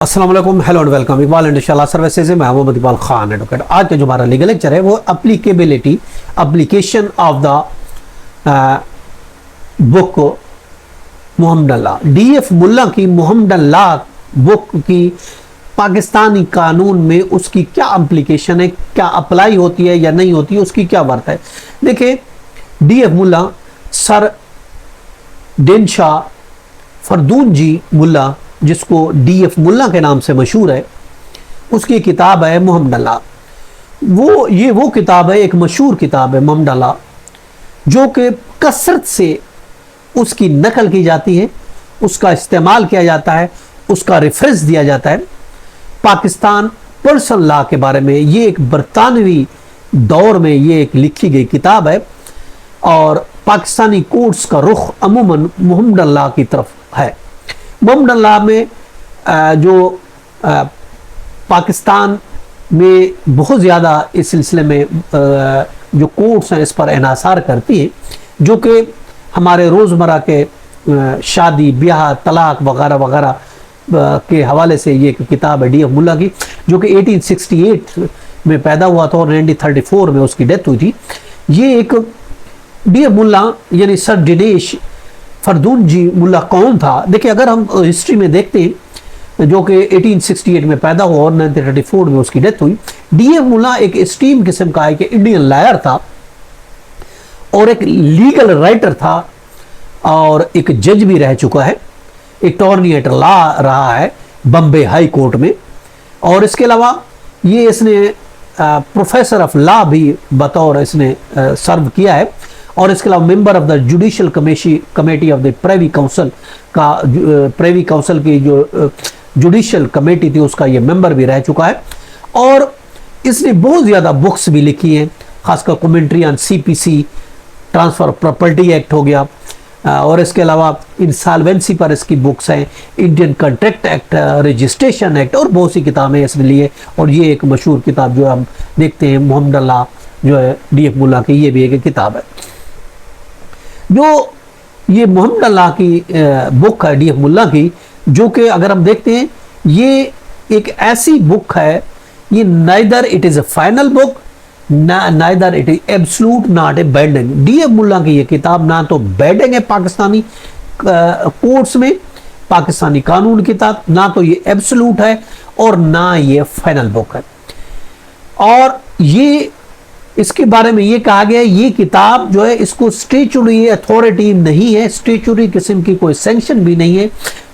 अस्सलाम वालेकुम, hello and welcome. Iqbal इंशाल्लाह सर्विसेज से मैं मोहम्मद इकबाल खान एडवोकेट। आज का जो हमारा लीगल लेक्चर है वो applicability application of the book Mohammad law, DF Mulla की मोहम्मद ला बुक की पाकिस्तानी कानून में उसकी क्या एप्लीकेशन है, क्या अप्लाई होती है या नहीं होती है, उसकी क्या वर्थ है। देखिए, डीएफ मुल्ला सर दिन शाह फरदून जी मुल्ला, जिसको डीएफ मुल्ला के नाम से मशहूर है, उसकी किताब है मोहम्मद ला। वो किताब है, एक मशहूर किताब है मोहम्मद ला, जो कि कसरत से उसकी नकल की जाती है, उसका इस्तेमाल किया जाता है, उसका रेफरेंस दिया जाता है। पाकिस्तान पर्सनल लॉ के बारे में ये एक बरतानवी दौर में ये एक लिखी गई किताब है और पाकिस्तानी कोर्ट्स का रुख अमूमन मोहम्मद ला की तरफ है। मोहम्मद ला में जो पाकिस्तान में बहुत ज़्यादा इस सिलसिले में जो कोर्ट्स हैं इस पर इन्हासार करती हैं, जो कि हमारे रोज़मर्रा के शादी ब्याह तलाक वगैरह वगैरह के हवाले से ये एक किताब है डीएफ मुल्ला की, जो कि 1868 में पैदा हुआ था और 1934 में उसकी डेथ हुई थी। ये एक डीएफ मुल्ला यानी सर दिनेश फरदून जी मुल्ला कौन था। देखिए, अगर हम हिस्ट्री में देखते हैं, जो कि 1868 में पैदा हुआ और 1934 में उसकी डेथ हुई। डीएफ मुल्ला एक एस्टीम किस्म का एक इंडियन लॉयर था और एक लीगल राइटर था और एक जज भी रह चुका है, एक अटॉर्नी एट लॉ रहा है बम्बे हाई कोर्ट में। और इसके अलावा ये इसने प्रोफेसर ऑफ लॉ भी बतौर इसने सर्व किया है और इसके अलावा member of the judicial committee of the privy council की जो जुडिशियल कमेटी थी उसका ये मेंबर भी रह चुका है। और इसने बहुत ज़्यादा बुक्स भी लिखी हैं, खासकर commentary on CPC, transfer of property act हो गया, और इसके अलावा इंसॉल्वेंसी पर इसकी बुक्स हैं, Indian contract act, registration act और बहुत सी किताबें इसने लिए। और ये एक मशहूर किताब जो हम देखते हैं मोहम्मद ला जो है डीएफ मुल्ला की, ये भी एक किताब है। जो ये मोहम्मद ला की बुक है डीएफ मुल्ला की, जो कि अगर हम देखते हैं ये एक ऐसी बुक है, ये neither it is a final book neither it is absolute not a binding. DF Mulla की ये किताब ना तो बाइंडिंग है पाकिस्तानी कोर्ट्स में, पाकिस्तानी कानून की किताब, ना तो ये एब्सोल्यूट है और ना ये फाइनल बुक है। और ये इसके बारे में ये कहा गया है, ये किताब जो है इसको स्टेचुटरी अथॉरिटी नहीं है, स्टेचुटरी किस्म की कोई सैंक्शन भी नहीं है,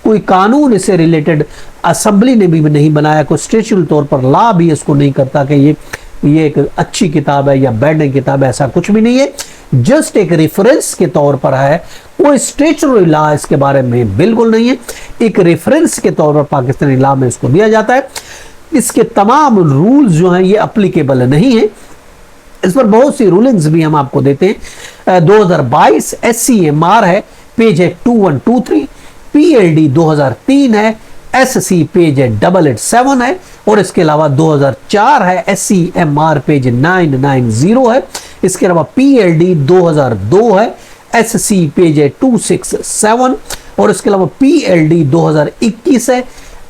कोई कानून इससे रिलेटेड असेंबली ने भी नहीं बनाया, कोई स्टेचुटरी तौर पर लॉ भी इसको नहीं करता कि ये एक अच्छी किताब है या बैड किताब है, ऐसा कुछ भी नहीं है। जस्ट एक रेफरेंस के तौर पर है, कोई स्टेचुटरी लॉ इसके बारे में बिल्कुल नहीं है, एक रेफरेंस के तौर पर पाकिस्तानी लॉ में इसको दिया जाता है। इसके तमाम रूल्स जो हैं ये अप्लीकेबल नहीं है, इस पर बहुत सी रूलिंग्स भी हम आपको देते हैं। 2022 SCMR है, पेज है 2123, PLD 2003 है, SC पेज है 887 है, और इसके अलावा 2004 है, SCMR पेज 990 है, इसके अलावा PLD 2002 है, SC पेज है 267, और इसके अलावा PLD 2021 है,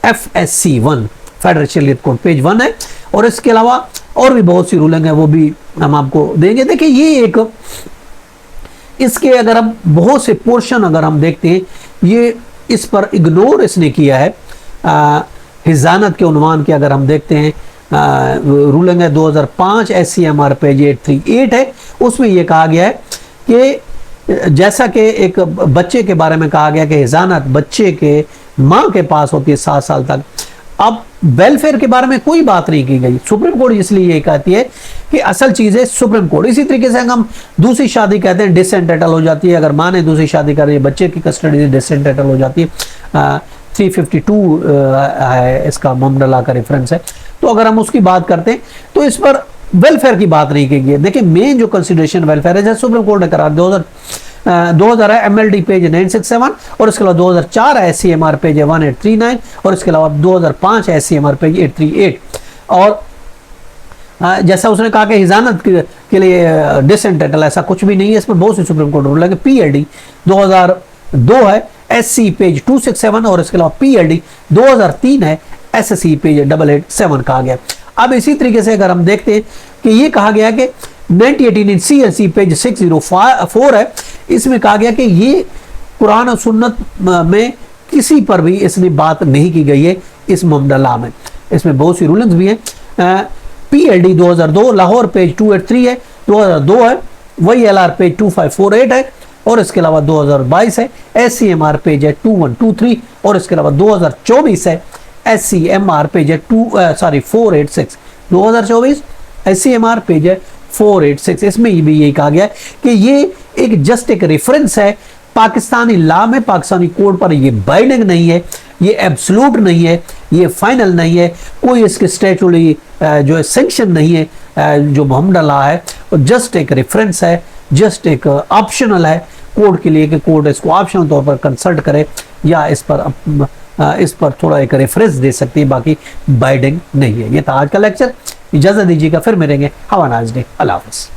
FSC 1 फेडरल शरीयत कोड पेज 1 है, और इसके अलावा और भी बहुत सी रूलिंग है, वो भी हम आपको देंगे। देखिए, ये एक इसके अगर हम बहुत से पोर्शन अगर हम देखते हैं, ये इस पर इग्नोर इसने किया है। हिजानत के उन्वान के अगर हम देखते हैं, रूलिंग है 2005 SCMR पेज 838 है, उसमें ये कहा गया है कि जैसा कि एक बच्चे के बारे में कहा गया कि हिजानत बच्चे के माँ के पास होती है 7 साल तक, अब वेलफेयर के बारे में कोई बात नहीं की गई। सुप्रीम कोर्ट इसलिए ये कहती है कि असल चीज़ है सुप्रीम कोर्ट। इसी तरीके से हम दूसरी शादी कहते हैं डिसएंटाइटल हो जाती है, अगर माँ ने दूसरी शादी कर रही है बच्चे की कस्टडी से डिसएंटाइटल हो जाती है। 352 है इसका मोहम्मद ला का रेफरेंस है। तो अगर हम उसकी बात करते हैं तो इस पर वेलफेयर की बात नहीं की गई है। देखिए, मेन जो कंसिडरेशन वेलफेयर है जैसे सुप्रीम कोर्ट ने करार 2000 है MLD पेज 967, और इसके अलावा 2004 है SCMR पेज 1839, और इसके अलावा 2005 है SCMR पेज 838। और जैसा उसने कहा कि हिजानत के लिए डिसएंटाइटल ऐसा कुछ भी नहीं है, इसमें बहुत सी सुप्रीम कोर्ट रूल है कि PLD 2002 है, SC पेज 267, और इसके अलावा PLD 2003 है, SSE पेज 887 कहा गया। अब इसी तरीके से अगर हम देखते हैं कि ये कहा गया कि 1918 इन CSE पेज 604 है, इसमें कहा गया कि ये कुरान और सुन्नत में किसी पर भी इसमें बात नहीं की गई है इस मुमदला में। इसमें बहुत सी रूलिंग्स भी हैं। PLD 2002 लाहौर पेज 283 है, 2002 है। वही LR पेज 2548 है, और इसके अलावा 2022 है। SCMR पेज है 2123, और इसके अलावा 2024 है। SCMR पेज है 486 2024 SCMR पेज है 486। इसमें भी यही कहा गया है कि ये एक जस्ट एक रेफरेंस है, पाकिस्तानी लॉ में, पाकिस्तानी कोड पर ये बाइंडिंग नहीं है, ये एब्सोल्यूट नहीं है, ये फाइनल नहीं है, कोई इसके स्टैट्यूटरी जो है सैंक्शन नहीं है। जो मोहम्मद लॉ है वो जस्ट एक रेफरेंस है, जस्ट एक ऑप्शनल है कोड के लिए कि कोड इसको ऑप्शनल तौर पर कंसल्ट करे या इस पर थोड़ा एक रेफरेंस दे सकती है, बाकी बाइंडिंग नहीं है। ये था आज का लेक्चर। इजाजत दीजिएगा, फिर मिलेंगे। Have a nice day. अल्लाह हाफ़िज़।